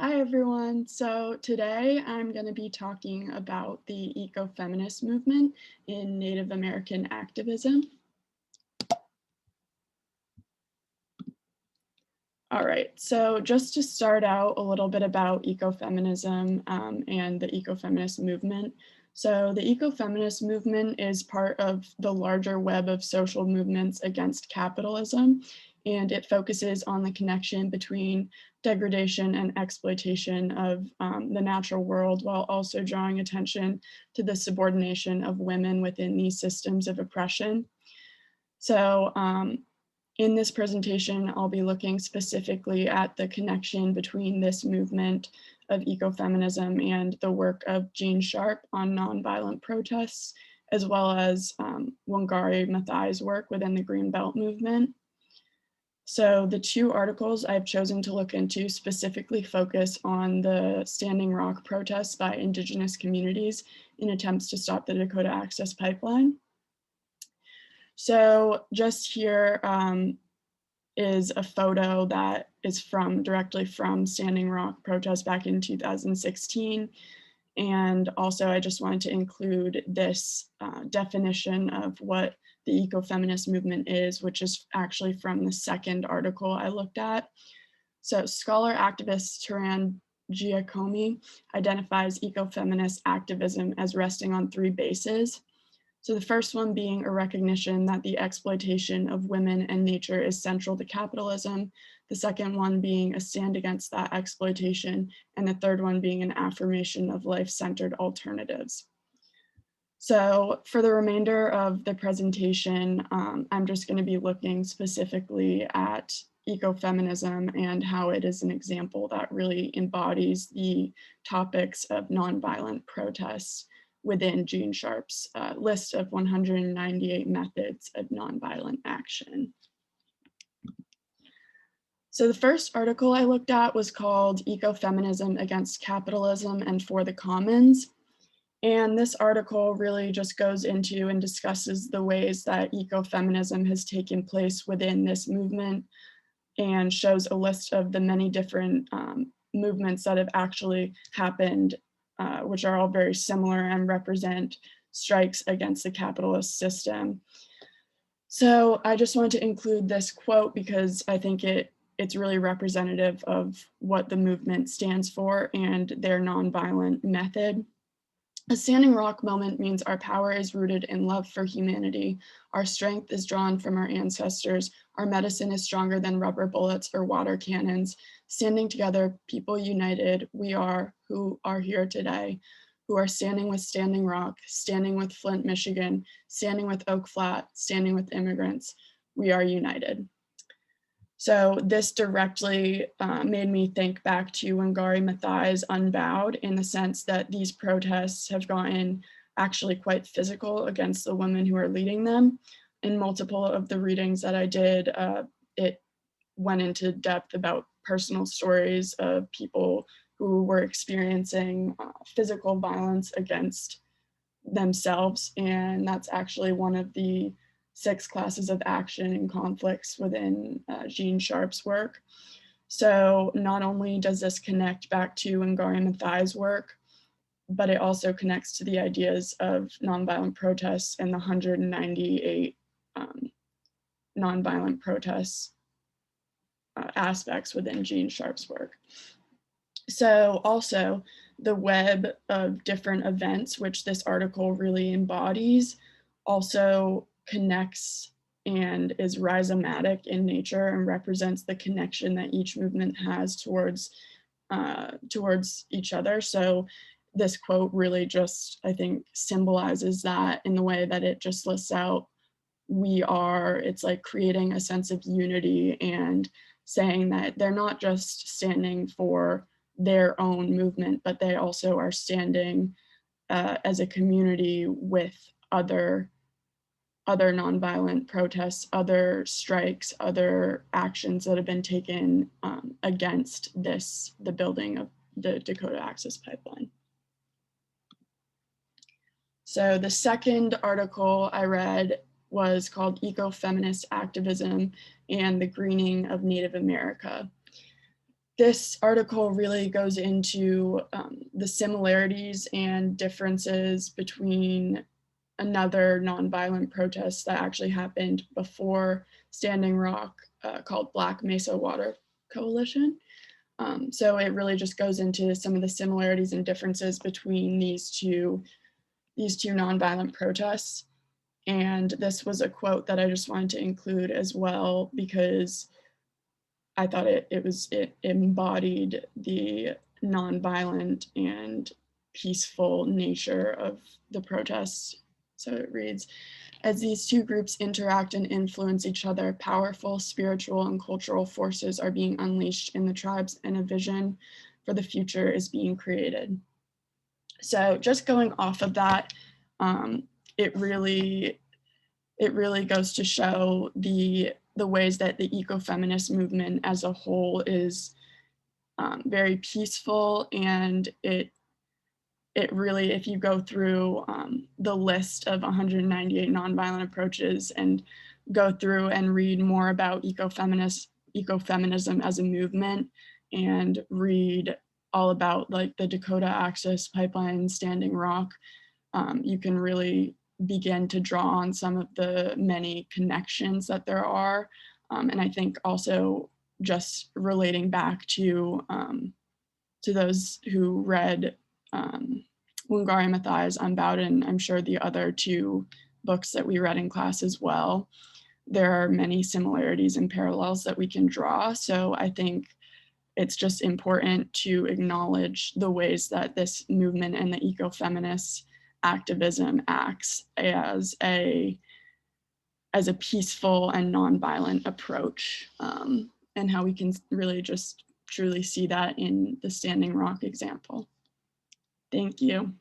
Hi everyone. So today I'm going to be talking about the ecofeminist movement in Native American activism. All right, so just to start out a little bit about ecofeminism and the ecofeminist movement. So the ecofeminist movement is part of the larger web of social movements against capitalism, and it focuses on the connection between degradation and exploitation of the natural world, while also drawing attention to the subordination of women within these systems of oppression. So in this presentation, I'll be looking specifically at the connection between this movement of ecofeminism and the work of Jean Sharp on nonviolent protests, as well as Wangari Maathai's work within the Green Belt movement. So the two articles I've chosen to look into specifically focus on the Standing Rock protests by Indigenous communities in attempts to stop the Dakota Access Pipeline. So just here is a photo that is directly from Standing Rock protest back in 2016. And also I just wanted to include this definition of what the ecofeminist movement is, which is actually from the second article I looked at. So scholar activist Taran Giacomi identifies ecofeminist activism as resting on three bases. So the first one being a recognition that the exploitation of women and nature is central to capitalism. The second one being a stand against that exploitation. And the third one being an affirmation of life-centered alternatives. So for the remainder of the presentation, I'm just going to be looking specifically at ecofeminism and how it is an example that really embodies the topics of nonviolent protests within Jean Sharp's list of 198 methods of nonviolent action. So the first article I looked at was called Ecofeminism Against Capitalism and for the Commons. And this article really just goes into and discusses the ways that ecofeminism has taken place within this movement and shows a list of the many different movements that have actually happened, which are all very similar and represent strikes against the capitalist system. So I just wanted to include this quote because I think it's really representative of what the movement stands for and their nonviolent method. A standing rock moment means our power is rooted in love for humanity. Our strength is drawn from our ancestors. Our medicine is stronger than rubber bullets or water cannons. Standing together, people united, we are who are here today, who are standing with Standing Rock, standing with Flint, Michigan, standing with Oak Flat, standing with immigrants. We are united. So this directly made me think back to Wangari Maathai's Unbowed, in the sense that these protests have gotten actually quite physical against the women who are leading them. In multiple of the readings that I did, it went into depth about personal stories of people who were experiencing physical violence against themselves. And that's actually one of the 6 classes of action and conflicts within Jean Sharp's work. So not only does this connect back to Wangari Maathai's work, but it also connects to the ideas of nonviolent protests and the 198 nonviolent protests aspects within Jean Sharp's work. So also the web of different events, which this article really embodies, also connects and is rhizomatic in nature and represents the connection that each movement has towards each other. So this quote really just, I think, symbolizes that in the way that it just lists out it's like creating a sense of unity and saying that they're not just standing for their own movement, but they also are standing as a community with other nonviolent protests, other strikes, other actions that have been taken against the building of the Dakota Access Pipeline. So the second article I read was called Ecofeminist Activism and the Greening of Native America. This article really goes into the similarities and differences between another nonviolent protest that actually happened before Standing Rock called Black Mesa Water Coalition. So it really just goes into some of the similarities and differences between these two nonviolent protests. And this was a quote that I just wanted to include as well, because I thought it embodied the nonviolent and peaceful nature of the protests. So it reads, as these two groups interact and influence each other, powerful spiritual and cultural forces are being unleashed in the tribes, and a vision for the future is being created. So just going off of that, it really goes to show the ways that the ecofeminist movement as a whole is very peaceful, and it really, if you go through the list of 198 nonviolent approaches and go through and read more about ecofeminism as a movement, and read all about like the Dakota Access Pipeline, Standing Rock, you can really begin to draw on some of the many connections that there are. And I think also just relating back to those who read Wangari Maathai's Unbowed, and I'm sure the other two books that we read in class as well, there are many similarities and parallels that we can draw. So I think it's just important to acknowledge the ways that this movement and the ecofeminist activism acts as a peaceful and nonviolent approach, and how we can really just truly see that in the Standing Rock example. Thank you.